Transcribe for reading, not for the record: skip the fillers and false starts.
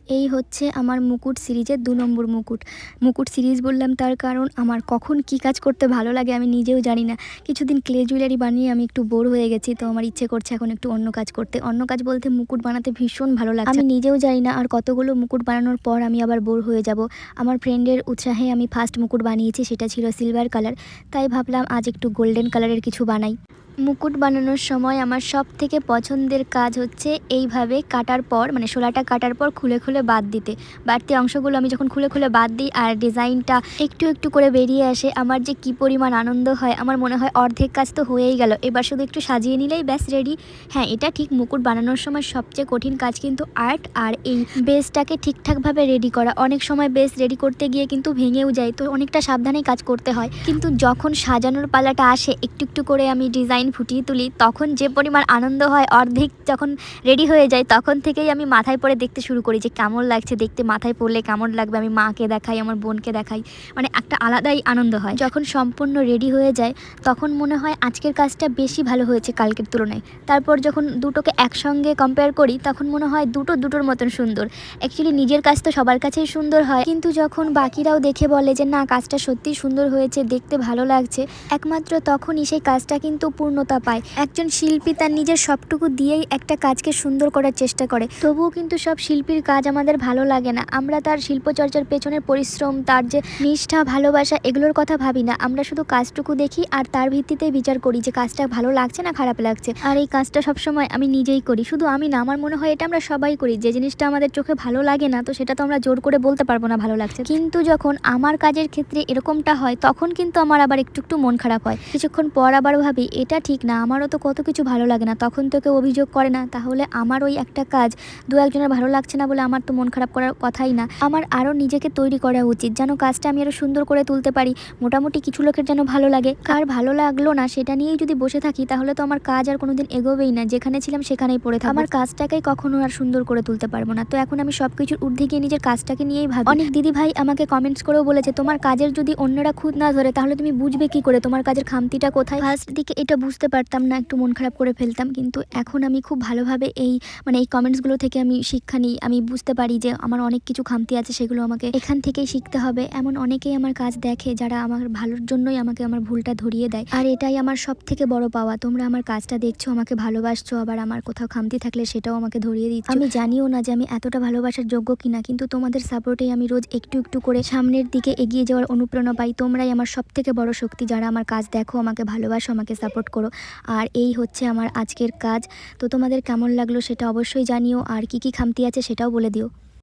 এই হচ্ছে আমার মুকুট সিরিজের ২ নম্বর মুকুট। মুকুট সিরিজ বললাম তার কারণ আমার কখন কি কাজ করতে ভালো লাগে আমি নিজেও জানি না। কিছুদিন ক্লে জুয়েলারি বানিয়ে আমি একটু বোর হয়ে গেছি, তো আমার ইচ্ছে করছে এখন একটু অন্য কাজ করতে। অন্য কাজ বলতে মুকুট বানাতে ভীষণ ভালো লাগছে। আমি নিজেও জানি না আর কতগুলো মুকুট বানানোর পর আমি আবার বোর হয়ে যাব। আমার ফ্রেন্ডের উৎসাহে আমি ফার্স্ট মুকুট বানিয়েছি, সেটা ছিল সিলভার কালার। তাই ভাবলাম আজ একটু গোল্ডেন কালারের কিছু বানাই। মুকুট বানানোর সময় আমার সব থেকে পছন্দের কাজ হচ্ছে এইভাবে কাটার পর, মানে শোলাটা কাটার পর খুলে খুলে বাদ দিতে। বাড়তি অংশগুলো আমি যখন খুলে খুলে বাদ দিই আর ডিজাইনটা একটু একটু করে বেরিয়ে আসে, আমার যে কি পরিমাণ আনন্দ হয়। আমার মনে হয় অর্ধেক কাজ তো হয়েই গেল, এবার শুধু একটু সাজিয়ে নিলেই ব্যাস রেডি। হ্যাঁ, এটা ঠিক, মুকুট বানানোর সময় সবচেয়ে কঠিন কাজ কিন্তু আর্ট আর এই বেসটাকে ঠিকঠাকভাবে রেডি করা। অনেক সময় বেস রেডি করতে গিয়ে কিন্তু ভেঙেও যায়, তো অনেকটা সাবধানেই কাজ করতে হয়। কিন্তু যখন সাজানোর পালাটা আসে, একটু একটু করে আমি ডিজাইন ফুটিয়ে তুলি, তখন যে পরিমাণ আনন্দ হয়, অর্ধেক যখন রেডি হয়ে যায় তখন থেকেই আমি মাথায় পরে দেখতে শুরু করি যে কেমন লাগছে দেখতে, মাথায় পড়লে কেমন লাগবে। আমি মাকে দেখাই, আমার বোনকে দেখাই, মানে একটা আলাদাই আনন্দ হয়। যখন সম্পূর্ণ রেডি হয়ে যায় তখন মনে হয় আজকের কাজটা বেশি ভালো হয়েছে কালকের তুলনায়। তারপর যখন দুটোকে একসঙ্গে কম্পেয়ার করি তখন মনে হয় দুটোর মতন সুন্দর। অ্যাকচুয়ালি নিজের কাজ তো সবার কাছেই সুন্দর হয়, কিন্তু যখন বাকিরাও দেখে বলে যে না কাজটা সত্যিই সুন্দর হয়েছে, দেখতে ভালো লাগছে, একমাত্র তখনই সেই কাজটা কিন্তু পূর্ণতা পায়। একজন শিল্পী তার নিজের সবটুকু দিয়েই একটা কাজকে সুন্দর করার চেষ্টা করে। তবুও কিন্তু সব শিল্পীর কাজ আমাদের ভালো লাগে না। আমরা তার শিল্পচর্চার পেছনের পরিশ্রম, তার যে নিষ্ঠা, ভালোবাসা, এগুলোর কথা ভাবি না। আমরা শুধু কাজটুকু দেখি আর তার ভিত্তিতেই বিচার করি যে কাজটা ভালো লাগছে না খারাপ লাগছে। আর এই কাজটা সবসময় আমি নিজেই করি, শুধু আমি না, আমার মনে হয় এটা আমরা সবাই করি। যে জিনিসটা আমাদের চোখে ভালো লাগে না, তো সেটা তো আমরা জোর করে বলতে পারবো না ভালো লাগছে। কিন্তু যখন আমার কাজের ক্ষেত্রে এরকমটা হয় তখন কিন্তু আমার আবার একটু একটু মন খারাপ হয়। কিছুক্ষণ পর আবার ভাবি এটা ঠিক না, আমারও তো কত কিছু ভালো লাগে না। তখন তো কেউ অভিযোগ করে না, তাহলে আমার ওই একটা কাজ দু একজনের ভালো লাগছে না বলে আমার তো মন খারাপ করার কথাই না। আমার আরও নিজেকে তৈরি করা উচিত যেন কাজটা আমি আরও সুন্দর করে তুলতে পারি। মোটামুটি কিছু লোকের যেন ভালো লাগে, কার ভালো লাগলো না সেটা নিয়েই যদি বসে থাকি তাহলে তো আমার কাজ আর কোনোদিন এগোবেই না। যেখানে ছিলাম সেখানেই পড়ে থাকবো, আমার কাজটাকেই কখনো আর সুন্দর করে তুলতে পারবো না। তো এখন আমি সবকিছুর ঊর্ধ্বে গিয়ে নিজের কাজটাকে নিয়েই ভাবি। অনেক দিদি ভাই আমাকে কমেন্টস করেও বলেছে তোমার কাজের যদি অন্যরা খুঁত না ধরে তাহলে তুমি বুঝবে কি করে তোমার কাজের খামতিটা কোথায়। ফার্স্ট দিকে এটা বুঝতে পারতাম না, একটু মন খারাপ করে ফেলতাম, কিন্তু এখন আমি খুব ভালোভাবে এই কমেন্টসগুলো থেকে আমি শিক্ষা নিই। আমি বুঝতে পারি যে আমার অনেক কিছু খামতি আছে, সেগুলো আমাকে এখান থেকেই শিখতে হবে। এমন অনেকেই আমার কাজ দেখে যারা আমার ভালোর জন্যই আমাকে আমার ভুলটা ধরিয়ে দেয়, আর এটাই আমার সব থেকে বড় পাওয়া। তোমরা আমার কাজটা দেখছো, আমাকে ভালোবাসছো, আবার আমার কোথাও খামতি থাকলে সেটাও আমাকে ধরিয়ে দিচ্ছ। আমি জানিও না যে আমি এতটা ভালোবাসার যোগ্য কিনা, কিন্তু তোমাদের সাপোর্টেই আমি রোজ একটু একটু করে সামনের দিকে এগিয়ে যাওয়ার অনুপ্রেরণা পাই। তোমরাই আমার সব থেকে বড় শক্তি, যারা আমার কাজ দেখো, আমাকে ভালোবাসো, আমাকে সাপোর্ট করো। আর এই হচ্ছে আমার আজকের কাজ। তো তোমাদের কেমন লাগলো সেটা অবশ্যই জানিও, আর কি কি খামতি আছে সেটাও বলে দিও।